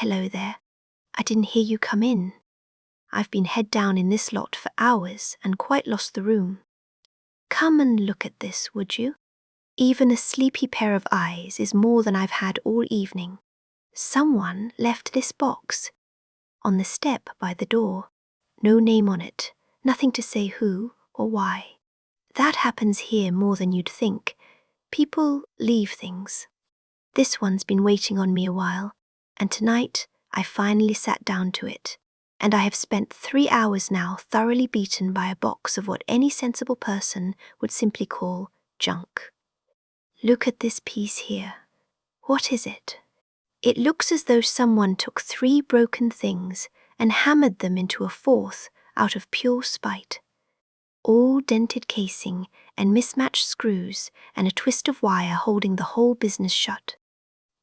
Hello there. I didn't hear you come in. I've been head down in this lot for hours and quite lost the room. Come and look at this, would you? Even a sleepy pair of eyes is more than I've had all evening. Someone left this box on the step by the door. No name on it, nothing to say who or why. That happens here more than you'd think. People leave things. This one's been waiting on me a while, and tonight I finally sat down to it, and I have spent 3 hours now thoroughly beaten by a box of what any sensible person would simply call junk. Look at this piece here. What is it? It looks as though someone took 3 broken things and hammered them into a 4th out of pure spite. All dented casing and mismatched screws and a twist of wire holding the whole business shut.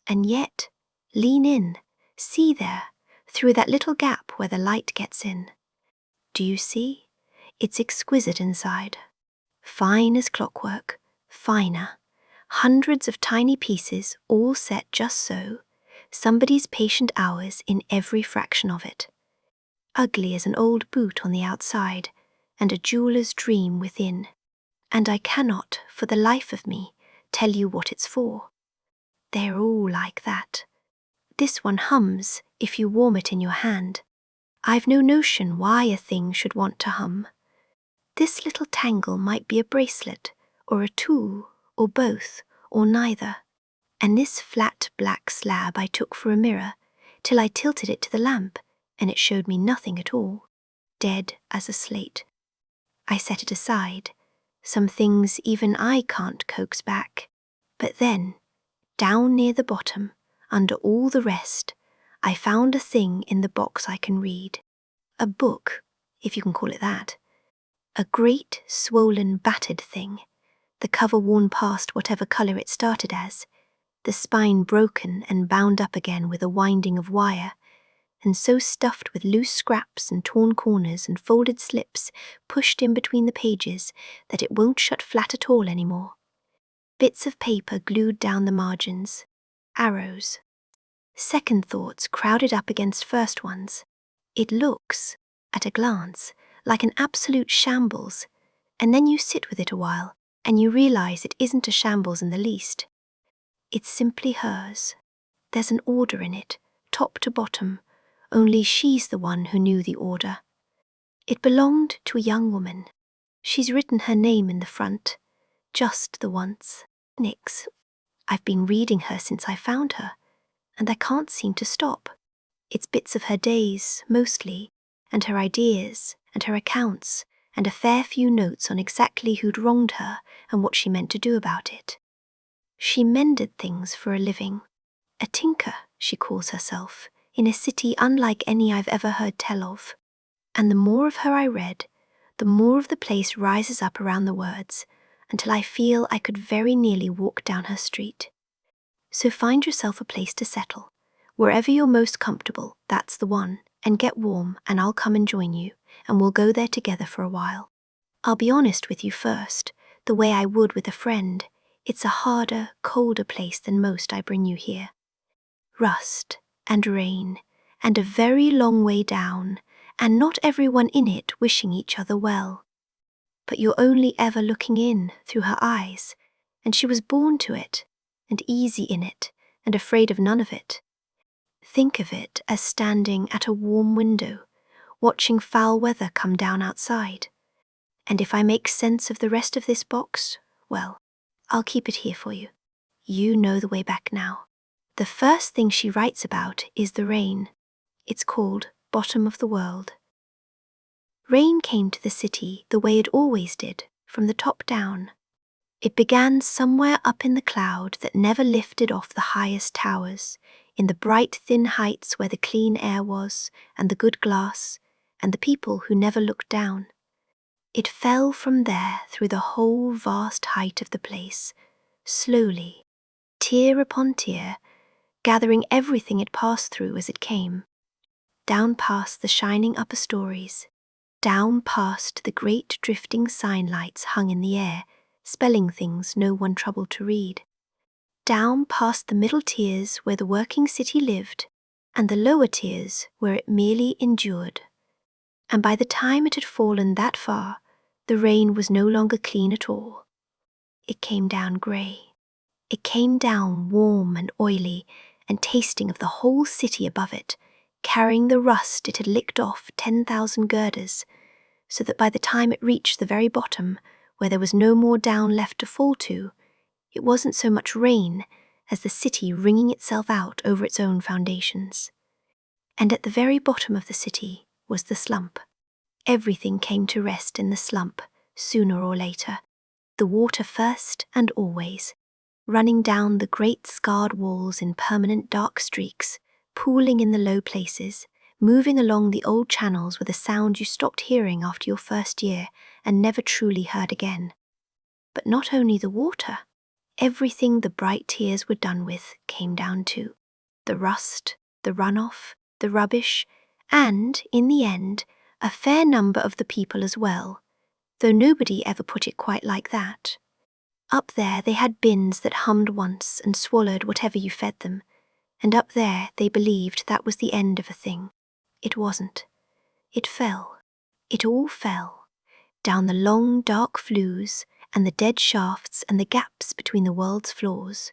And yet, lean in, see there, through that little gap where the light gets in. Do you see? It's exquisite inside. Fine as clockwork, finer. Hundreds of tiny pieces all set just so, somebody's patient hours in every fraction of it. Ugly as an old boot on the outside, and a jeweller's dream within. And I cannot, for the life of me, tell you what it's for. They're all like that. This one hums if you warm it in your hand. I've no notion why a thing should want to hum. This little tangle might be a bracelet, or a tool, or both, or neither. And this flat black slab I took for a mirror, till I tilted it to the lamp, and it showed me nothing at all, dead as a slate. I set it aside. Some things even I can't coax back. But then, down near the bottom, under all the rest, I found a thing in the box I can read. A book, if you can call it that. A great, swollen, battered thing, the cover worn past whatever colour it started as, the spine broken and bound up again with a winding of wire, and so stuffed with loose scraps and torn corners and folded slips pushed in between the pages that it won't shut flat at all anymore. Bits of paper glued down the margins. Arrows. Second thoughts crowded up against first ones. It looks, at a glance, like an absolute shambles, and then you sit with it a while, and you realise it isn't a shambles in the least. It's simply hers. There's an order in it, top to bottom, only she's the one who knew the order. It belonged to a young woman. She's written her name in the front, just the once. Nix. I've been reading her since I found her, and I can't seem to stop. It's bits of her days, mostly, and her ideas, and her accounts, and a fair few notes on exactly who'd wronged her and what she meant to do about it. She mended things for a living. A tinker, she calls herself, in a city unlike any I've ever heard tell of. And the more of her I read, the more of the place rises up around the words, until I feel I could very nearly walk down her street. So find yourself a place to settle. Wherever you're most comfortable, that's the one, and get warm and I'll come and join you, and we'll go there together for a while. I'll be honest with you first, the way I would with a friend. It's a harder, colder place than most I bring you here. Rust and rain, and a very long way down, and not everyone in it wishing each other well. But you're only ever looking in through her eyes, and she was born to it, and easy in it, and afraid of none of it. Think of it as standing at a warm window, watching foul weather come down outside. And if I make sense of the rest of this box, well, I'll keep it here for you. You know the way back now. The first thing she writes about is the rain. It's called Bottom of the World. Rain came to the city the way it always did, from the top down. It began somewhere up in the cloud that never lifted off the highest towers, in the bright thin heights where the clean air was, and the good glass, and the people who never looked down. It fell from there through the whole vast height of the place, slowly, tier upon tier, gathering everything it passed through as it came. Down past the shining upper stories, down past the great drifting sign lights hung in the air, spelling things no one troubled to read. Down past the middle tiers where the working city lived, and the lower tiers where it merely endured. And by the time it had fallen that far, the rain was no longer clean at all. It came down grey. It came down warm and oily, and tasting of the whole city above it, carrying the rust it had licked off 10,000 girders, so that by the time it reached the very bottom, where there was no more down left to fall to, it wasn't so much rain as the city wringing itself out over its own foundations. And at the very bottom of the city was the slump. Everything came to rest in the slump, sooner or later, the water first and always, running down the great scarred walls in permanent dark streaks, pooling in the low places, moving along the old channels with a sound you stopped hearing after your first year and never truly heard again. But not only the water, everything the bright tears were done with came down too. The rust, the runoff, the rubbish, and, in the end, a fair number of the people as well, though nobody ever put it quite like that. Up there they had bins that hummed once and swallowed whatever you fed them, and up there they believed that was the end of a thing. It wasn't. It fell. It all fell. Down the long, dark flues, and the dead shafts and the gaps between the world's floors,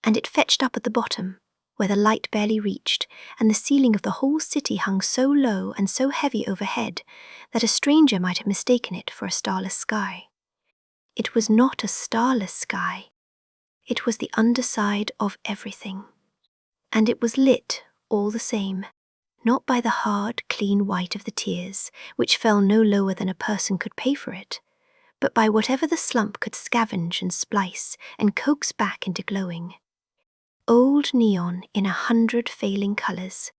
and it fetched up at the bottom, where the light barely reached, and the ceiling of the whole city hung so low and so heavy overhead that a stranger might have mistaken it for a starless sky. It was not a starless sky. It was the underside of everything. And it was lit all the same, not by the hard, clean white of the tears, which fell no lower than a person could pay for it, but by whatever the slump could scavenge and splice and coax back into glowing. Old neon in 100 failing colours,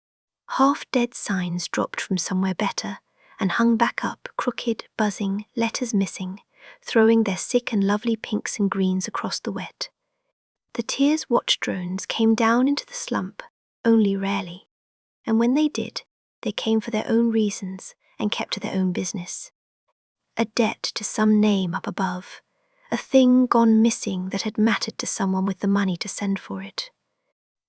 half-dead signs dropped from somewhere better and hung back up, crooked, buzzing, letters missing, throwing their sick and lovely pinks and greens across the wet. The tears watch drones came down into the slump, only rarely, and when they did, they came for their own reasons and kept to their own business. A debt to some name up above, a thing gone missing that had mattered to someone with the money to send for it.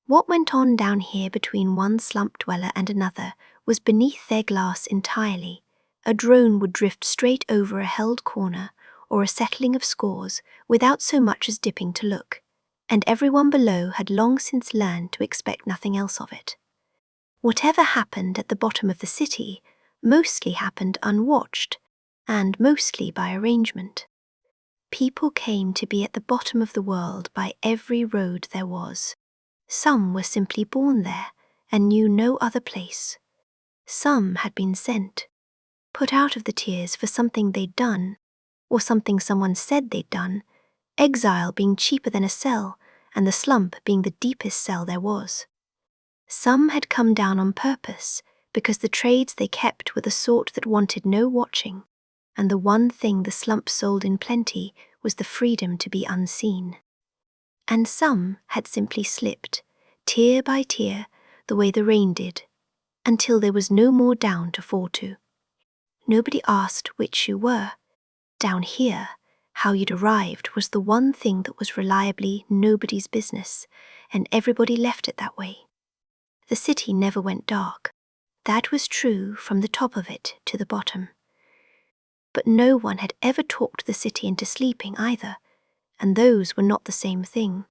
What went on down here between one slump dweller and another was beneath their glass entirely. A drone would drift straight over a held corner or a settling of scores without so much as dipping to look, and everyone below had long since learned to expect nothing else of it. Whatever happened at the bottom of the city mostly happened unwatched, and mostly by arrangement. People came to be at the bottom of the world by every road there was. Some were simply born there and knew no other place. Some had been sent, put out of the tears for something they'd done, or something someone said they'd done, exile being cheaper than a cell, and the slump being the deepest cell there was. Some had come down on purpose, because the trades they kept were the sort that wanted no watching, and the one thing the slump sold in plenty was the freedom to be unseen. And some had simply slipped, tier by tier, the way the rain did, until there was no more down to fall to. Nobody asked which you were. Down here, how you'd arrived was the one thing that was reliably nobody's business, and everybody left it that way. The city never went dark. That was true from the top of it to the bottom. But no one had ever talked the city into sleeping either, and those were not the same thing.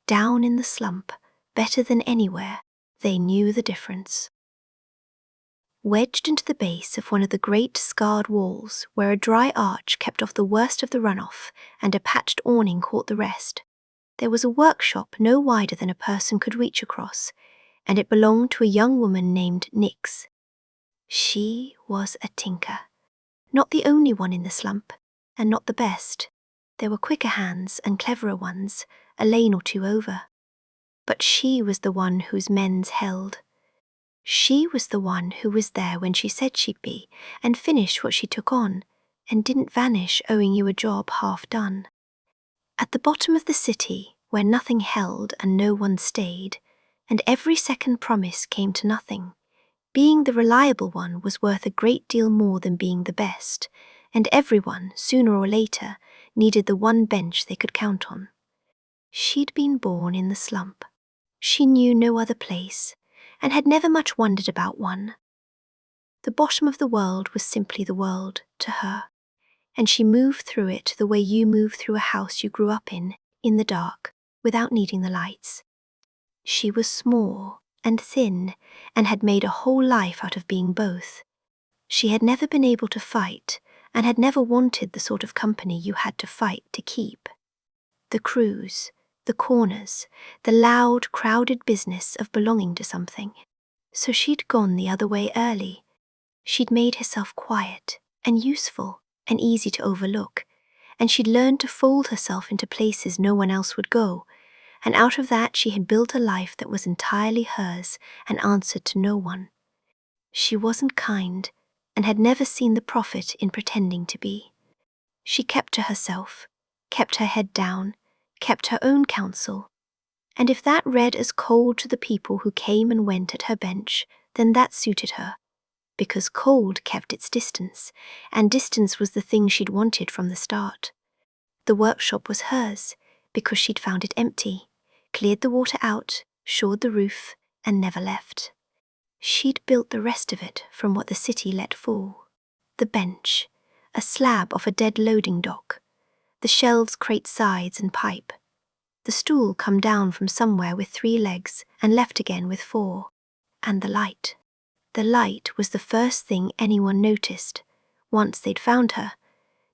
Down in the slump, better than anywhere, they knew the difference. Wedged into the base of one of the great scarred walls, where a dry arch kept off the worst of the runoff and a patched awning caught the rest, there was a workshop no wider than a person could reach across, and it belonged to a young woman named Nix. She was a tinker. Not the only one in the slump, and not the best. There were quicker hands and cleverer ones, a lane or two over. But she was the one whose mens held. She was the one who was there when she said she'd be, and finished what she took on, and didn't vanish owing you a job half done. At the bottom of the city, where nothing held and no one stayed, and every second promise came to nothing, being the reliable one was worth a great deal more than being the best, and everyone, sooner or later, needed the one bench they could count on. She'd been born in the slump. She knew no other place, and had never much wondered about one. The bottom of the world was simply the world to her, and she moved through it the way you move through a house you grew up in the dark, without needing the lights. She was small and thin and had made a whole life out of being both. She had never been able to fight and had never wanted the sort of company you had to fight to keep. The crews, the corners, the loud, crowded business of belonging to something. So she'd gone the other way early. She'd made herself quiet and useful and easy to overlook, and she'd learned to fold herself into places no one else would go, and out of that she had built a life that was entirely hers and answered to no one. She wasn't kind and had never seen the profit in pretending to be. She kept to herself, kept her head down, kept her own counsel, and if that read as cold to the people who came and went at her bench, then that suited her, because cold kept its distance, and distance was the thing she'd wanted from the start. The workshop was hers, because she'd found it empty, cleared the water out, shored the roof, and never left. She'd built the rest of it from what the city let fall. The bench, a slab off a dead loading dock, the shelves crate sides and pipe, the stool come down from somewhere with 3 legs and left again with 4, and the light. The light was the first thing anyone noticed, once they'd found her,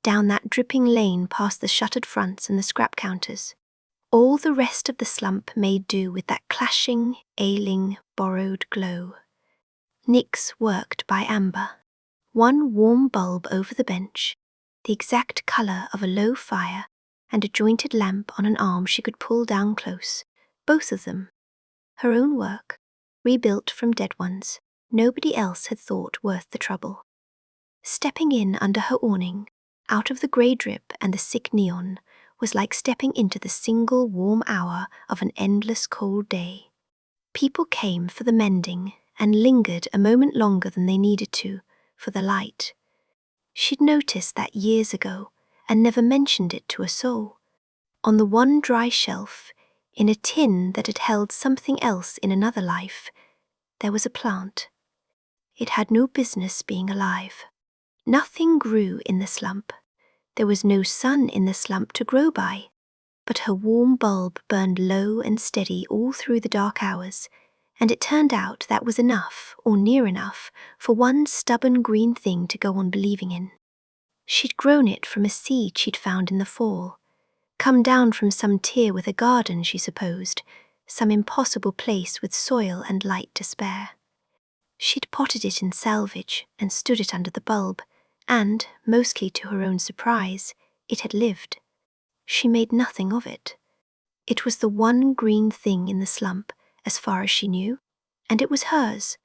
down that dripping lane past the shuttered fronts and the scrap counters. All the rest of the slump made do with that clashing, ailing, borrowed glow. Nyx worked by amber. One warm bulb over the bench, the exact colour of a low fire, and a jointed lamp on an arm she could pull down close, both of them. Her own work, rebuilt from dead ones, nobody else had thought worth the trouble. Stepping in under her awning, out of the grey drip and the sick neon, was like stepping into the single warm hour of an endless cold day. People came for the mending and lingered a moment longer than they needed to for the light. She'd noticed that years ago and never mentioned it to a soul. On the one dry shelf, in a tin that had held something else in another life, there was a plant. It had no business being alive. Nothing grew in the slump. There was no sun in the slump to grow by, but her warm bulb burned low and steady all through the dark hours, and it turned out that was enough, or near enough, for one stubborn green thing to go on believing in. She'd grown it from a seed she'd found in the fall, come down from some tier with a garden, she supposed, some impossible place with soil and light to spare. She'd potted it in salvage and stood it under the bulb, and, mostly to her own surprise, it had lived. She made nothing of it. It was the one green thing in the slump, as far as she knew, and it was hers,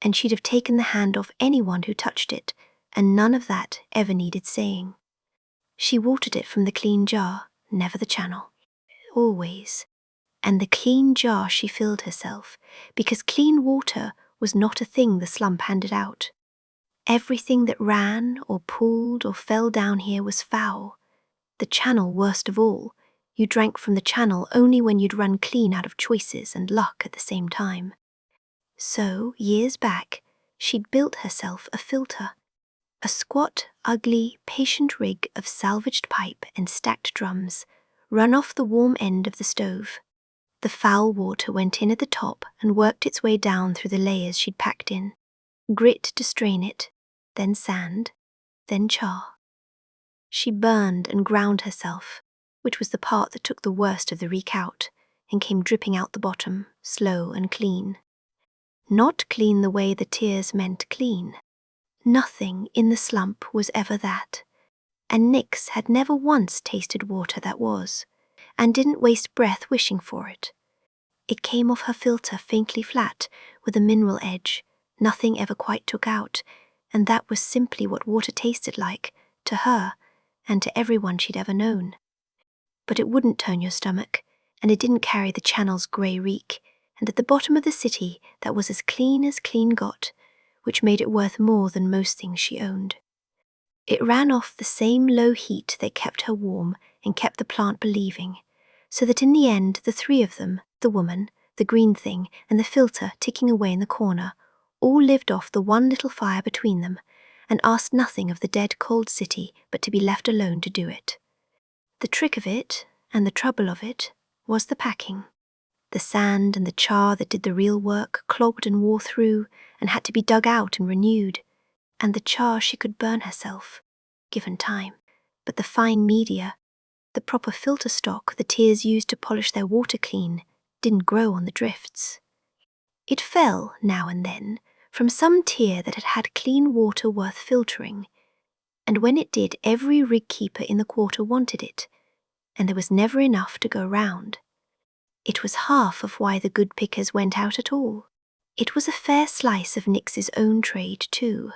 and she'd have taken the hand off anyone who touched it, and none of that ever needed saying. She watered it from the clean jar, never the channel. Always. And the clean jar she filled herself, because clean water was not a thing the slump handed out. Everything that ran or pooled or fell down here was foul. The channel worst of all. You drank from the channel only when you'd run clean out of choices and luck at the same time. So, years back, she'd built herself a filter. A squat, ugly, patient rig of salvaged pipe and stacked drums, run off the warm end of the stove. The foul water went in at the top and worked its way down through the layers she'd packed in. Grit to strain it, then sand, then char. She burned and ground herself, which was the part that took the worst of the reek out, and came dripping out the bottom, slow and clean. Not clean the way the tears meant clean. Nothing in the slump was ever that, and Nyx had never once tasted water that was, and didn't waste breath wishing for it. It came off her filter faintly flat, with a mineral edge, nothing ever quite took out, and that was simply what water tasted like, to her, and to everyone she'd ever known. But it wouldn't turn your stomach, and it didn't carry the channel's grey reek, and at the bottom of the city that was as clean got, which made it worth more than most things she owned. It ran off the same low heat that kept her warm and kept the plant believing, so that in the end the 3 of them, the woman, the green thing, and the filter ticking away in the corner, all lived off the one little fire between them, and asked nothing of the dead cold city but to be left alone to do it. The trick of it, and the trouble of it, was the packing. The sand and the char that did the real work clogged and wore through, and had to be dug out and renewed. And the char she could burn herself, given time, but the fine media, the proper filter stock the tears used to polish their water clean, didn't grow on the drifts. It fell, now and then, from some tier that had had clean water worth filtering, and when it did, every rig keeper in the quarter wanted it, and there was never enough to go round. It was half of why the good pickers went out at all. It was a fair slice of Nix's own trade, too.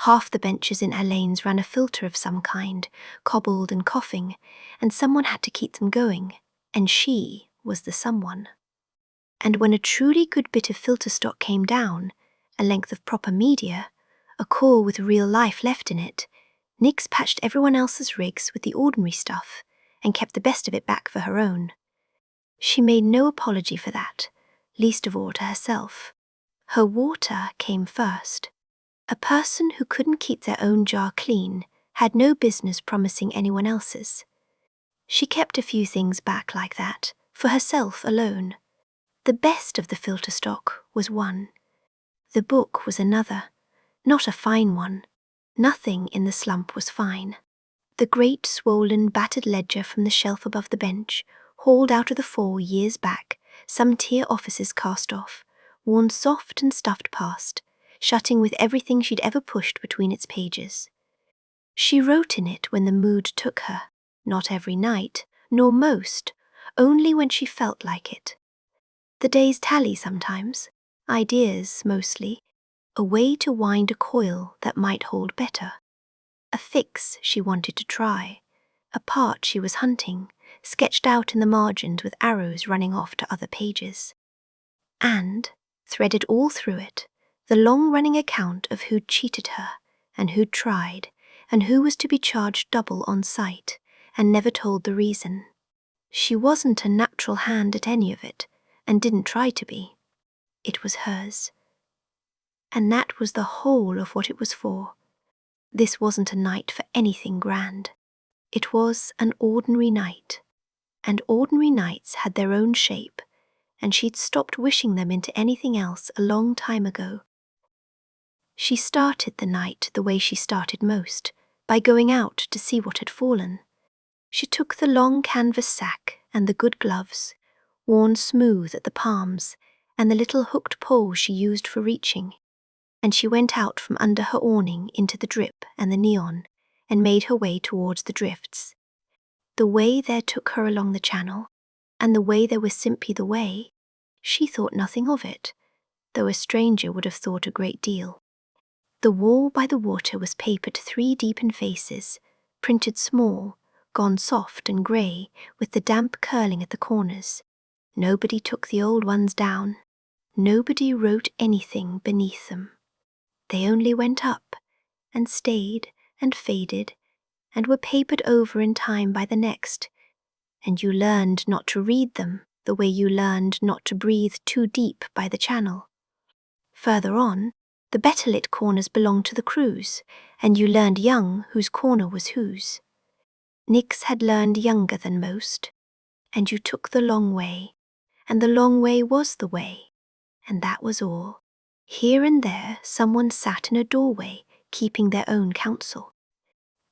Half the benches in her lanes ran a filter of some kind, cobbled and coughing, and someone had to keep them going, and she was the someone. And when a truly good bit of filter stock came down, a length of proper media, a core with real life left in it, Nix patched everyone else's rigs with the ordinary stuff and kept the best of it back for her own. She made no apology for that, least of all to herself. Her water came first. A person who couldn't keep their own jar clean had no business promising anyone else's. She kept a few things back like that, for herself alone. The best of the filter stock was one. The book was another, not a fine one. Nothing in the slump was fine. The great, swollen, battered ledger from the shelf above the bench, hauled out of the fall years back, some tier offices cast off, worn soft and stuffed past, shutting with everything she'd ever pushed between its pages. She wrote in it when the mood took her, not every night, nor most, only when she felt like it. The days tally sometimes, ideas mostly, a way to wind a coil that might hold better. A fix she wanted to try, a part she was hunting, sketched out in the margins with arrows running off to other pages. And, threaded all through it, the long-running account of who'd cheated her, and who'd tried, and who was to be charged double on sight, and never told the reason. She wasn't a natural hand at any of it, and didn't try to be. It was hers. And that was the whole of what it was for. This wasn't a night for anything grand. It was an ordinary night, and ordinary nights had their own shape, and she'd stopped wishing them into anything else a long time ago. She started the night the way she started most, by going out to see what had fallen. She took the long canvas sack and the good gloves, worn smooth at the palms, and the little hooked pole she used for reaching, and she went out from under her awning into the drip and the neon, and made her way towards the drifts. The way there took her along the channel, and the way there was simply the way, she thought nothing of it, though a stranger would have thought a great deal. The wall by the water was papered 3 deep in faces, printed small, gone soft and grey, with the damp curling at the corners. Nobody took the old ones down. Nobody wrote anything beneath them. They only went up, and stayed, and faded, and were papered over in time by the next, and you learned not to read them the way you learned not to breathe too deep by the channel. Further on, the better-lit corners belonged to the crews, and you learned young whose corner was whose. Nix had learned younger than most, and you took the long way, and the long way was the way, and that was all. Here and there someone sat in a doorway, keeping their own counsel.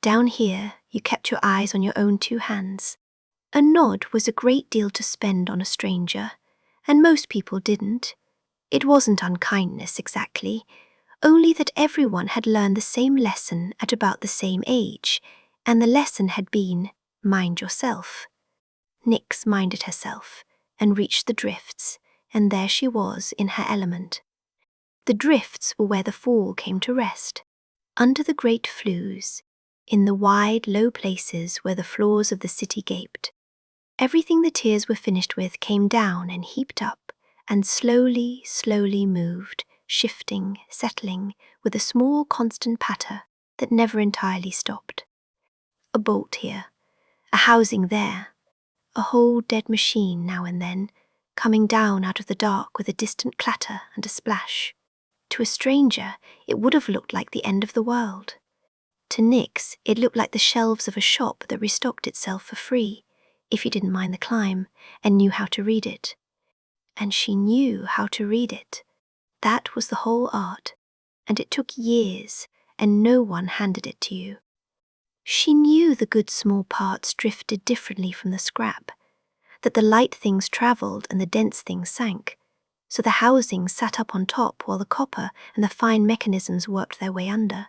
Down here you kept your eyes on your own 2 hands. A nod was a great deal to spend on a stranger, and most people didn't. It wasn't unkindness exactly, only that everyone had learned the same lesson at about the same age, and the lesson had been, mind yourself. Nix minded herself, and reached the drifts, and there she was in her element. The drifts were where the fall came to rest, under the great flues, in the wide, low places where the floors of the city gaped. Everything the tiers were finished with came down and heaped up, and slowly, slowly moved, shifting, settling, with a small constant patter that never entirely stopped. A bolt here, a housing there, a whole dead machine now and then, coming down out of the dark with a distant clatter and a splash. To a stranger, it would have looked like the end of the world. To Nix, it looked like the shelves of a shop that restocked itself for free, if you didn't mind the climb and knew how to read it. And she knew how to read it. That was the whole art, and it took years, and no one handed it to you. She knew the good small parts drifted differently from the scrap, that the light things travelled and the dense things sank, so the housings sat up on top while the copper and the fine mechanisms worked their way under.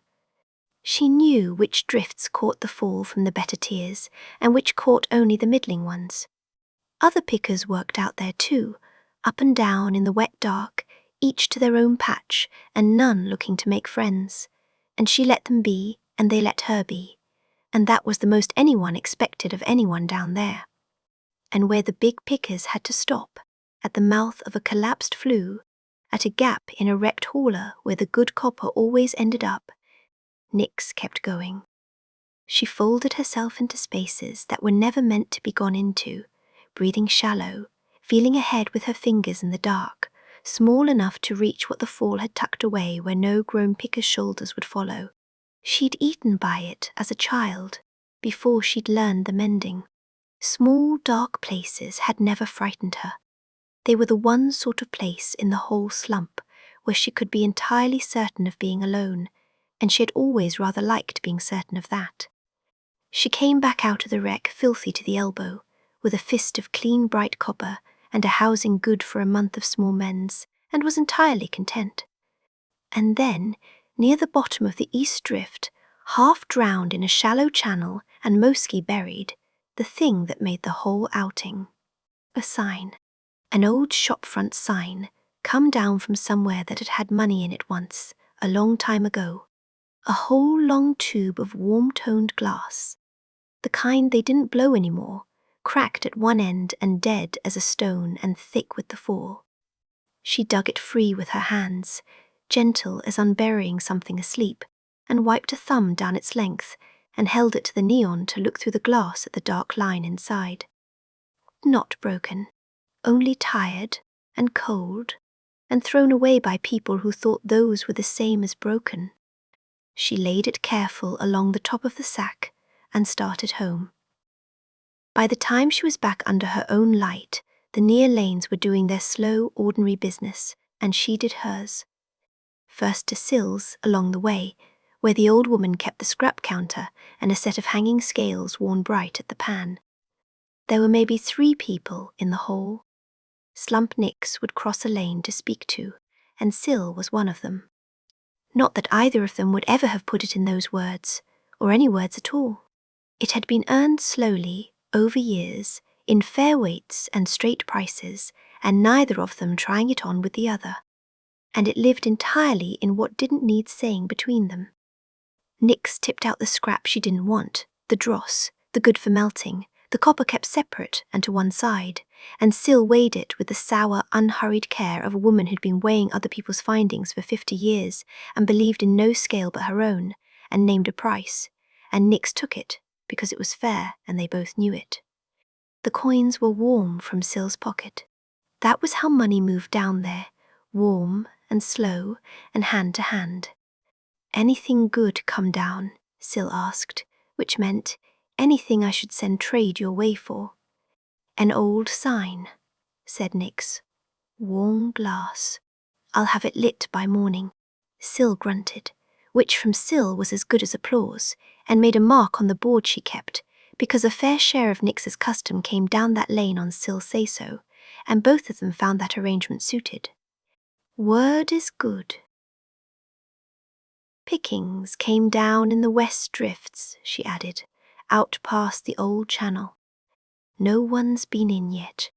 She knew which drifts caught the fall from the better tiers and which caught only the middling ones. Other pickers worked out there too, up and down in the wet dark, each to their own patch and none looking to make friends. And she let them be, and they let her be. And that was the most anyone expected of anyone down there. And where the big pickers had to stop, at the mouth of a collapsed flue, at a gap in a wrecked hauler where the good copper always ended up, Nix kept going. She folded herself into spaces that were never meant to be gone into, breathing shallow, feeling ahead with her fingers in the dark, small enough to reach what the fall had tucked away where no grown picker's shoulders would follow. She'd eaten by it as a child, before she'd learned the mending. Small, dark places had never frightened her. They were the one sort of place in the whole slump where she could be entirely certain of being alone, and she had always rather liked being certain of that. She came back out of the wreck filthy to the elbow, with a fist of clean bright copper and a housing good for a month of small mends, and was entirely content. And then, near the bottom of the east drift, half drowned in a shallow channel and mostly buried, the thing that made the whole outing. A sign. An old shopfront sign, come down from somewhere that had had money in it once, a long time ago. A whole long tube of warm-toned glass. The kind they didn't blow anymore, cracked at one end and dead as a stone and thick with the fall. She dug it free with her hands, gentle as unburying something asleep, and wiped a thumb down its length and held it to the neon to look through the glass at the dark line inside. Not broken, only tired and cold and thrown away by people who thought those were the same as broken. She laid it careful along the top of the sack and started home. By the time she was back under her own light, the near lanes were doing their slow, ordinary business, and she did hers. First to Sills along the way, where the old woman kept the scrap counter and a set of hanging scales worn bright at the pan. There were maybe 3 people in the whole. Slump Nix would cross a lane to speak to, and Sill was one of them. Not that either of them would ever have put it in those words, or any words at all. It had been earned slowly, over years, in fair weights and straight prices, and neither of them trying it on with the other. And it lived entirely in what didn't need saying between them. Nix tipped out the scrap she didn't want, the dross, the good for melting, the copper kept separate and to one side, and Sill weighed it with the sour, unhurried care of a woman who'd been weighing other people's findings for 50 years and believed in no scale but her own, and named a price, and Nix took it because it was fair and they both knew it. The coins were warm from Sill's pocket. That was how money moved down there, warm and slow and hand to hand. Anything good come down, Sill asked, which meant anything I should send trade your way for. An old sign, said Nix. Warm glass. I'll have it lit by morning. Sill grunted, which from Sill was as good as applause, and made a mark on the board she kept, because a fair share of Nix's custom came down that lane on Sill's say-so, and both of them found that arrangement suited. Word is good. Pickings came down in the west drifts, she added, out past the old channel. No one's been in yet.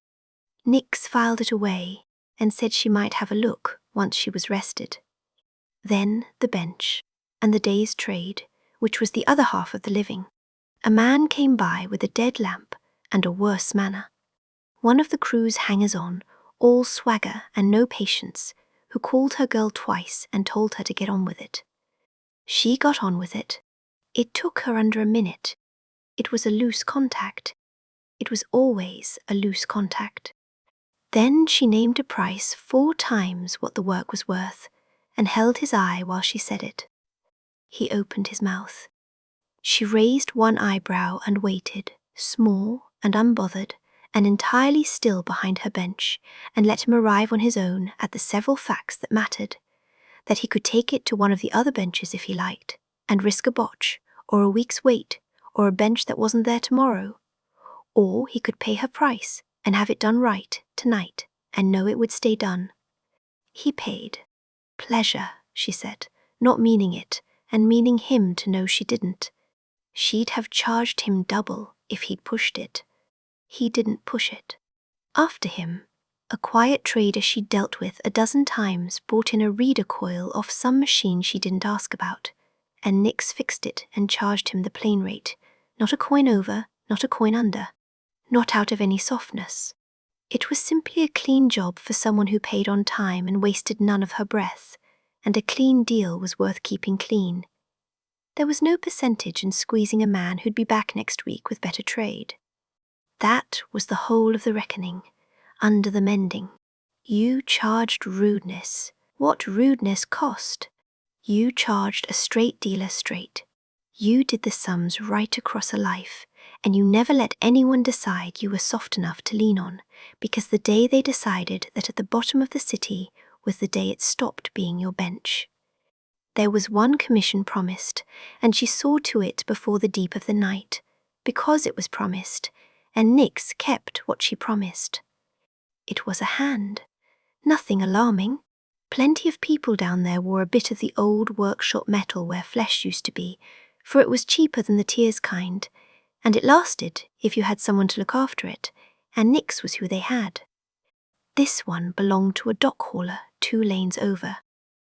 Nix filed it away and said she might have a look once she was rested. Then the bench, and the day's trade, which was the other half of the living. A man came by with a dead lamp and a worse manner. One of the crew's hangers-on, all swagger and no patience, who called her girl twice and told her to get on with it. She got on with it. It took her under a minute. It was a loose contact. It was always a loose contact. Then she named a price 4 times what the work was worth and held his eye while she said it. He opened his mouth. She raised one eyebrow and waited, small and unbothered, and entirely still behind her bench, and let him arrive on his own at the several facts that mattered, that he could take it to one of the other benches if he liked, and risk a botch, or a week's wait, or a bench that wasn't there tomorrow. Or he could pay her price and have it done right tonight, and know it would stay done. He paid. Pleasure, she said, not meaning it, and meaning him to know she didn't. She'd have charged him double if he'd pushed it. He didn't push it. After him, a quiet trader she'd dealt with a dozen times brought in a reader coil off some machine she didn't ask about, and Nix fixed it and charged him the plain rate, not a coin over, not a coin under, not out of any softness. It was simply a clean job for someone who paid on time and wasted none of her breath, and a clean deal was worth keeping clean. There was no percentage in squeezing a man who'd be back next week with better trade. That was the whole of the reckoning, under the mending. You charged rudeness. What rudeness cost? You charged a straight dealer straight. You did the sums right across a life, and you never let anyone decide you were soft enough to lean on, because the day they decided that at the bottom of the city was the day it stopped being your bench. There was one commission promised, and she saw to it before the deep of the night, because it was promised, and Nix kept what she promised. It was a hand. Nothing alarming. Plenty of people down there wore a bit of the old workshop metal where flesh used to be, for it was cheaper than the tears kind, and it lasted if you had someone to look after it, and Nix was who they had. This one belonged to a dock hauler 2 lanes over.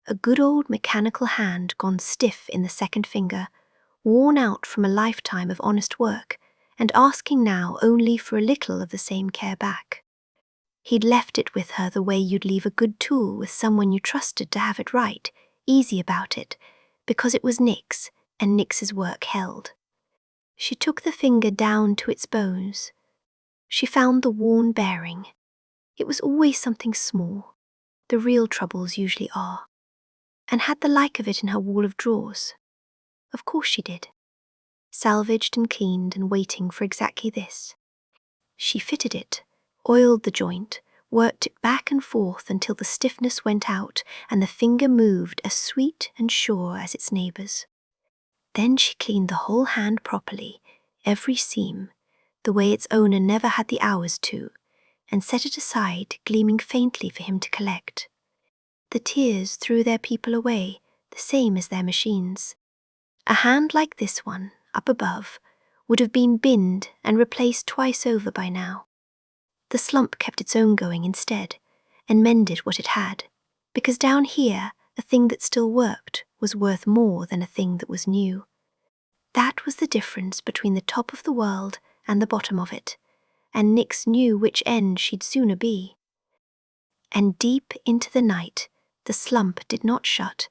A good old mechanical hand gone stiff in the second finger, worn out from a lifetime of honest work, and asking now only for a little of the same care back. He'd left it with her the way you'd leave a good tool with someone you trusted to have it right, easy about it, because it was Nix, and Nix's work held. She took the finger down to its bones. She found the worn bearing. It was always something small. The real troubles usually are. And had the like of it in her wall of drawers. Of course she did. Salvaged and cleaned and waiting for exactly this. She fitted it, oiled the joint, worked it back and forth until the stiffness went out and the finger moved as sweet and sure as its neighbours. Then she cleaned the whole hand properly, every seam, the way its owner never had the hours to, and set it aside, gleaming faintly for him to collect. The tears threw their people away, the same as their machines. A hand like this one, up above, would have been binned and replaced twice over by now. The slump kept its own going instead, and mended what it had, because down here a thing that still worked was worth more than a thing that was new. That was the difference between the top of the world and the bottom of it, and Nix knew which end she'd sooner be. And deep into the night, the slump did not shut,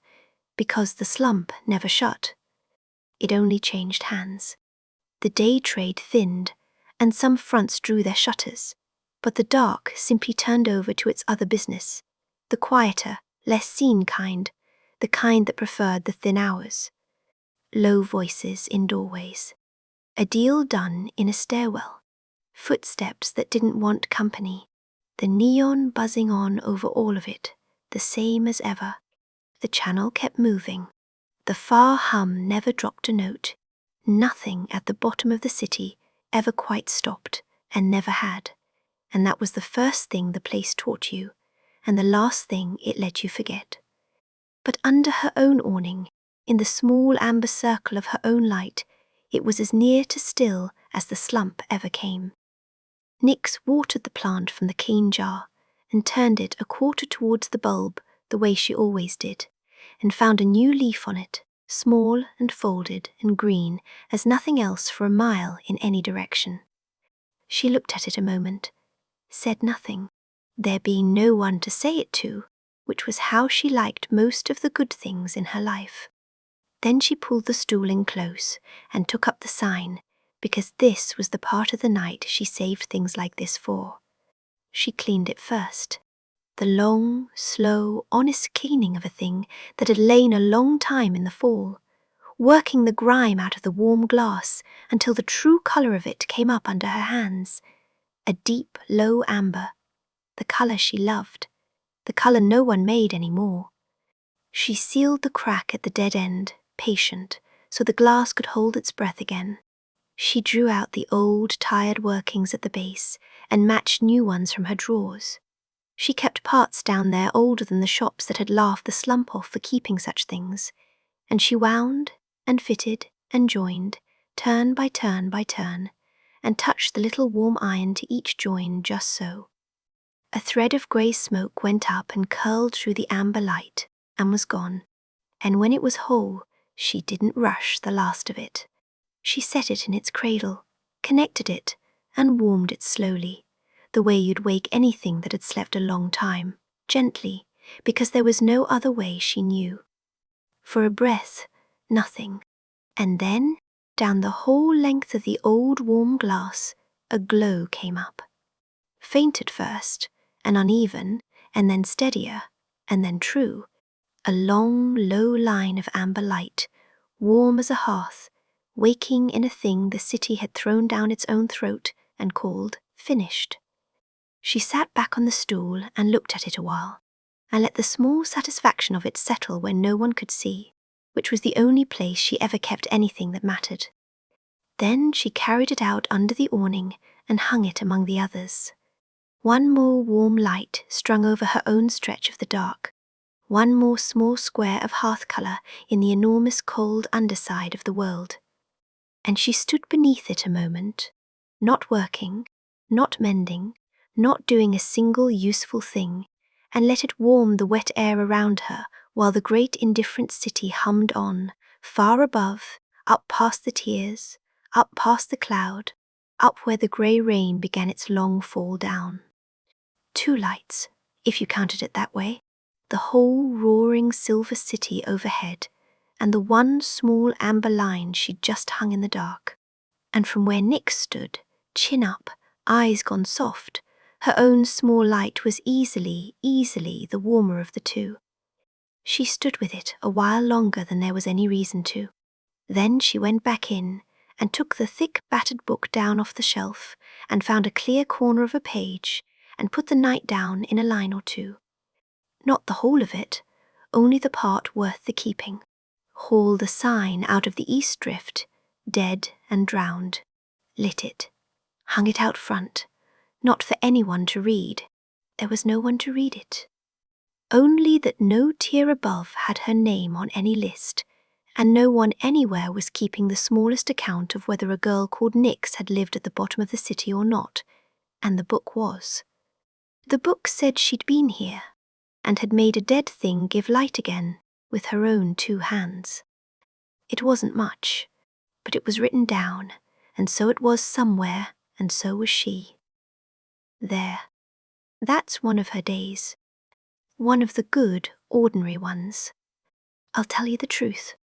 because the slump never shut. It only changed hands. The day trade thinned, and some fronts drew their shutters, but the dark simply turned over to its other business, the quieter, less seen kind, the kind that preferred the thin hours. Low voices in doorways. A deal done in a stairwell. Footsteps that didn't want company. The neon buzzing on over all of it, the same as ever. The channel kept moving. The far hum never dropped a note. Nothing at the bottom of the city ever quite stopped, and never had. And that was the first thing the place taught you, and the last thing it let you forget. But under her own awning, in the small amber circle of her own light, it was as near to still as the slump ever came. Nix watered the plant from the clean jar, and turned it a quarter towards the bulb, the way she always did, and found a new leaf on it, small and folded and green as nothing else for a mile in any direction. She looked at it a moment, said nothing, there being no one to say it to, which was how she liked most of the good things in her life. Then she pulled the stool in close and took up the sign, because this was the part of the night she saved things like this for. She cleaned it first. The long, slow, honest cleaning of a thing that had lain a long time in the fall, working the grime out of the warm glass until the true colour of it came up under her hands. A deep, low amber, the colour she loved, the colour no one made any more. She sealed the crack at the dead end, patient, so the glass could hold its breath again. She drew out the old, tired workings at the base and matched new ones from her drawers. She kept parts down there older than the shops that had laughed the slump off for keeping such things, and she wound and fitted and joined, turn by turn by turn, and touched the little warm iron to each join just so. A thread of grey smoke went up and curled through the amber light and was gone, and when it was whole, she didn't rush the last of it. She set it in its cradle, connected it, and warmed it slowly, the way you'd wake anything that had slept a long time, gently, because there was no other way she knew. For a breath, nothing, and then, down the whole length of the old warm glass, a glow came up. Faint at first, and uneven, and then steadier, and then true, a long, low line of amber light, warm as a hearth, waking in a thing the city had thrown down its own throat and called finished. She sat back on the stool and looked at it a while, and let the small satisfaction of it settle where no one could see, which was the only place she ever kept anything that mattered. Then she carried it out under the awning and hung it among the others. One more warm light strung over her own stretch of the dark, one more small square of hearth colour in the enormous cold underside of the world. And she stood beneath it a moment, not working, not mending, not doing a single useful thing, and let it warm the wet air around her while the great indifferent city hummed on, far above, up past the tears, up past the cloud, up where the grey rain began its long fall down. 2 lights, if you counted it that way, the whole roaring silver city overhead, and the one small amber line she'd just hung in the dark. And from where Nick stood, chin up, eyes gone soft, her own small light was easily the warmer of the two. She stood with it a while longer than there was any reason to. Then she went back in and took the thick battered book down off the shelf and found a clear corner of a page and put the night down in a line or two. Not the whole of it, only the part worth the keeping. Hauled a sign out of the east drift, dead and drowned. Lit it. Hung it out front. Not for anyone to read. There was no one to read it. Only that no tier above had her name on any list, and no one anywhere was keeping the smallest account of whether a girl called Nix had lived at the bottom of the city or not, and the book was. The book said she'd been here, and had made a dead thing give light again with her own 2 hands. It wasn't much, but it was written down, and so it was somewhere, and so was she. There. That's one of her days. One of the good, ordinary ones. I'll tell you the truth.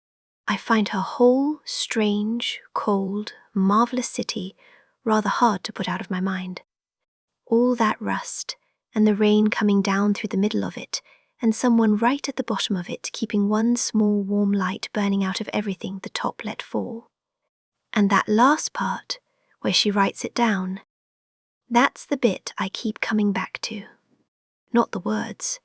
I find her whole strange, cold, marvellous city rather hard to put out of my mind. All that rust, and the rain coming down through the middle of it, and someone right at the bottom of it keeping one small warm light burning out of everything the top let fall. And that last part, where she writes it down, that's the bit I keep coming back to. Not the words.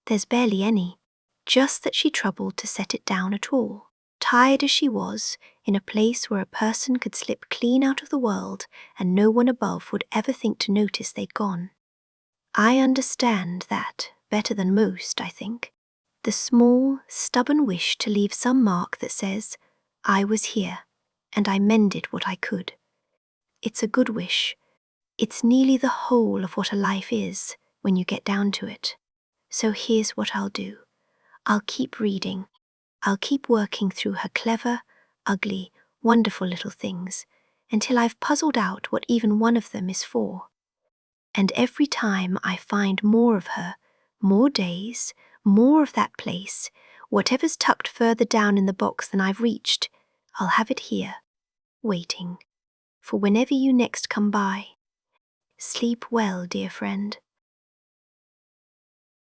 There's barely any. Just that she troubled to set it down at all, tired as she was, in a place where a person could slip clean out of the world and no one above would ever think to notice they'd gone. I understand that better than most, I think. The small, stubborn wish to leave some mark that says, I was here, and I mended what I could. It's a good wish. It's nearly the whole of what a life is, when you get down to it. So here's what I'll do. I'll keep reading. I'll keep working through her clever, ugly, wonderful little things, until I've puzzled out what even one of them is for. And every time I find more of her, more days, more of that place, whatever's tucked further down in the box than I've reached, I'll have it here, waiting, for whenever you next come by. Sleep well, dear friend.